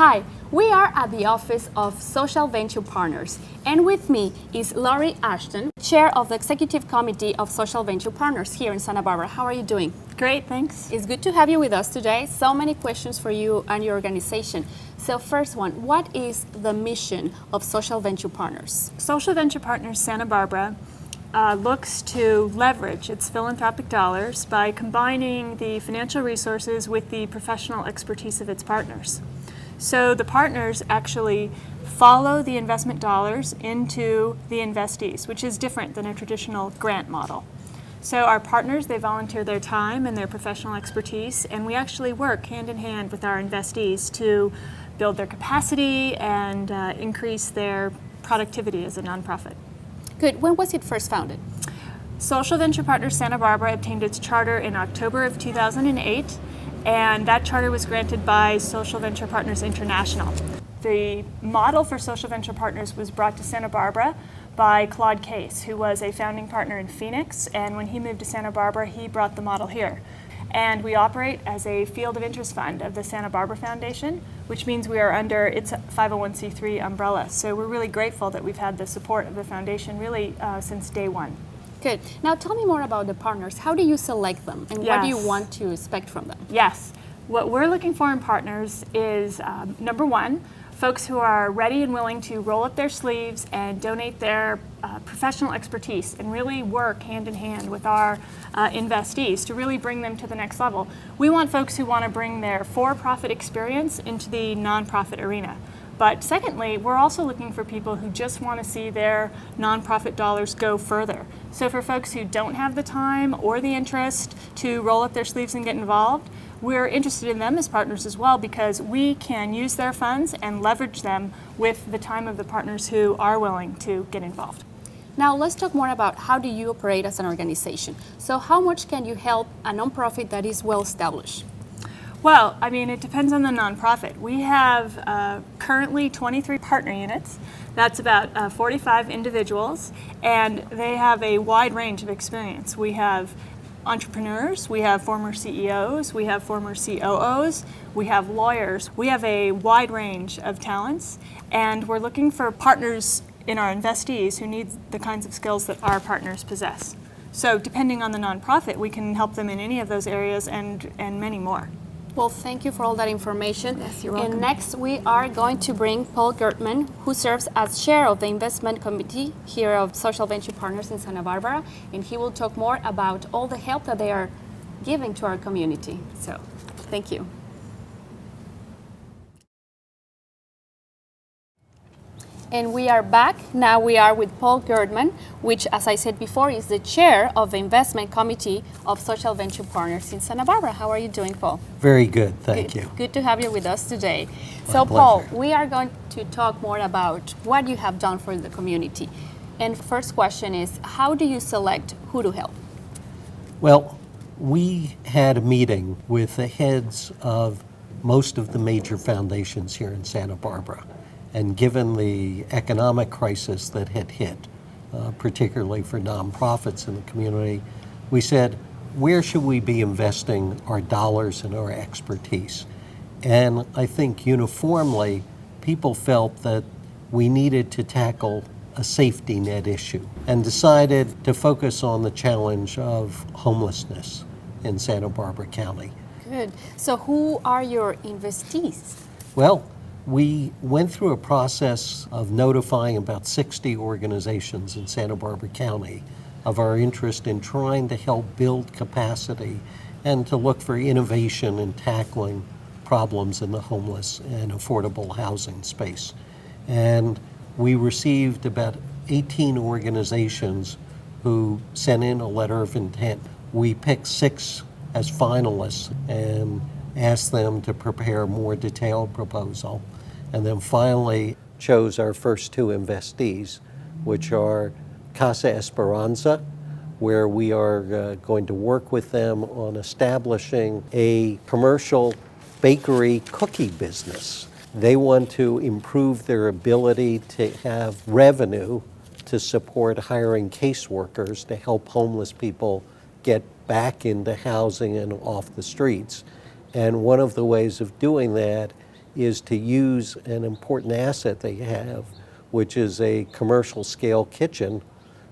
Hi, we are at the office of Social Venture Partners, and with me is Laurie Ashton, Chair of the Executive Committee of Social Venture Partners here in Santa Barbara. How are you doing? Great, thanks. It's good to have you with us today. So many questions for you and your organization. So first one, what is the mission of Social Venture Partners? Social Venture Partners Santa Barbara looks to leverage its philanthropic dollars by combining the financial resources with the professional expertise of its partners. So the partners actually follow the investment dollars into the investees, which is different than a traditional grant model. So our partners, they volunteer their time and their professional expertise, and we actually work hand in hand with our investees to build their capacity and increase their productivity as a nonprofit. Good. When was it first founded? Social Venture Partners Santa Barbara obtained its charter in October of 2008, and that charter was granted by Social Venture Partners International. The model for Social Venture Partners was brought to Santa Barbara by Claude Case, who was a founding partner in Phoenix, and when he moved to Santa Barbara, he brought the model here. And we operate as a field of interest fund of the Santa Barbara Foundation, which means we are under its 501c3 umbrella. So we're really grateful that we've had the support of the foundation really since day one. Good. Now tell me more about the partners. How do you select them, and what do you want to expect from them? Yes. What we're looking for in partners is, number one, folks who are ready and willing to roll up their sleeves and donate their professional expertise and really work hand in hand with our investees to really bring them to the next level. We want folks who want to bring their for-profit experience into the nonprofit arena. But secondly, we're also looking for people who just want to see their nonprofit dollars go further. So for folks who don't have the time or the interest to roll up their sleeves and get involved, we're interested in them as partners as well, because we can use their funds and leverage them with the time of the partners who are willing to get involved. Now let's talk more about how do you operate as an organization. So how much can you help a nonprofit that is well established? Well, I mean, it depends on the nonprofit. We have currently 23 partner units. That's about 45 individuals, and they have a wide range of experience. We have entrepreneurs, we have former CEOs, we have former COOs, we have lawyers. We have a wide range of talents, and we're looking for partners in our investees who need the kinds of skills that our partners possess. So depending on the nonprofit, we can help them in any of those areas and many more. Well, thank you for all that information. Yes, you're welcome. And next we are going to bring Paul Gertman, who serves as chair of the investment committee here of Social Venture Partners in Santa Barbara, and he will talk more about all the help that they are giving to our community. So, thank you. And we are back. Now we are with Paul Gertman, which, as I said before, is the chair of the investment committee of Social Venture Partners in Santa Barbara. How are you doing, Paul? Very good, thank you. Good to have you with us today. My So, pleasure. Paul, we are going to talk more about what you have done for the community. And first question is, how do you select who to help? Well, we had a meeting with the heads of most of the major foundations here in Santa Barbara. And given the economic crisis that had hit, particularly for nonprofits in the community, we said, where should we be investing our dollars and our expertise? And I think uniformly, people felt that we needed to tackle a safety net issue and decided to focus on the challenge of homelessness in Santa Barbara County. Good. So who are your investees? Well, we went through a process of notifying about 60 organizations in Santa Barbara County of our interest in trying to help build capacity and to look for innovation in tackling problems in the homeless and affordable housing space. And we received about 18 organizations who sent in a letter of intent. We picked 6 as finalists and asked them to prepare a more detailed proposal, and then finally chose our first 2 investees, which are Casa Esperanza, where we are going to work with them on establishing a commercial bakery cookie business. They want to improve their ability to have revenue to support hiring caseworkers to help homeless people get back into housing and off the streets. And one of the ways of doing that is to use an important asset they have, which is a commercial scale kitchen,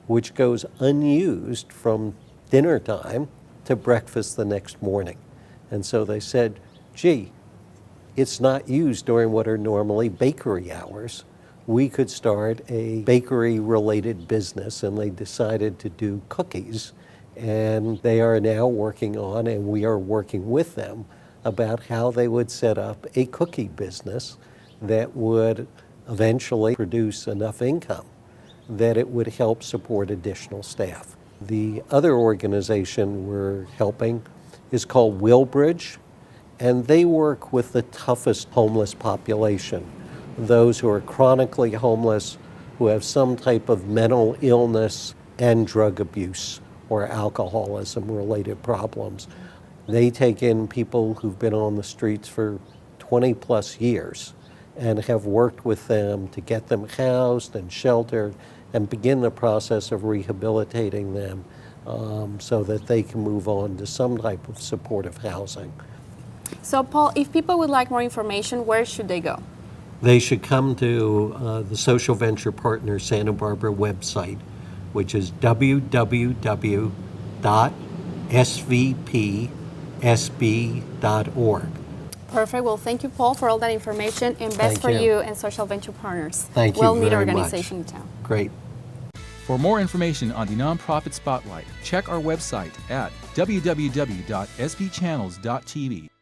which goes unused from dinner time to breakfast the next morning. And so they said, gee, it's not used during what are normally bakery hours. We could start a bakery-related business, and they decided to do cookies. And they are now working on, and we are working with them, about how they would set up a cookie business that would eventually produce enough income that it would help support additional staff. The other organization we're helping is called Willbridge, and they work with the toughest homeless population, those who are chronically homeless, who have some type of mental illness and drug abuse or alcoholism-related problems. They take in people who've been on the streets for 20 plus years and have worked with them to get them housed and sheltered and begin the process of rehabilitating them so that they can move on to some type of supportive housing. So, Paul, if people would like more information, where should they go? They should come to the Social Venture Partners Santa Barbara website, which is www.svpsb.org. Perfect. Well, thank you, Paul, for all that information, and best Thank for you. you and Social Venture Partners. Thank you Well-needed very much. organization in town. Great. For more information on the Nonprofit Spotlight, check our website at www.sbchannels.tv.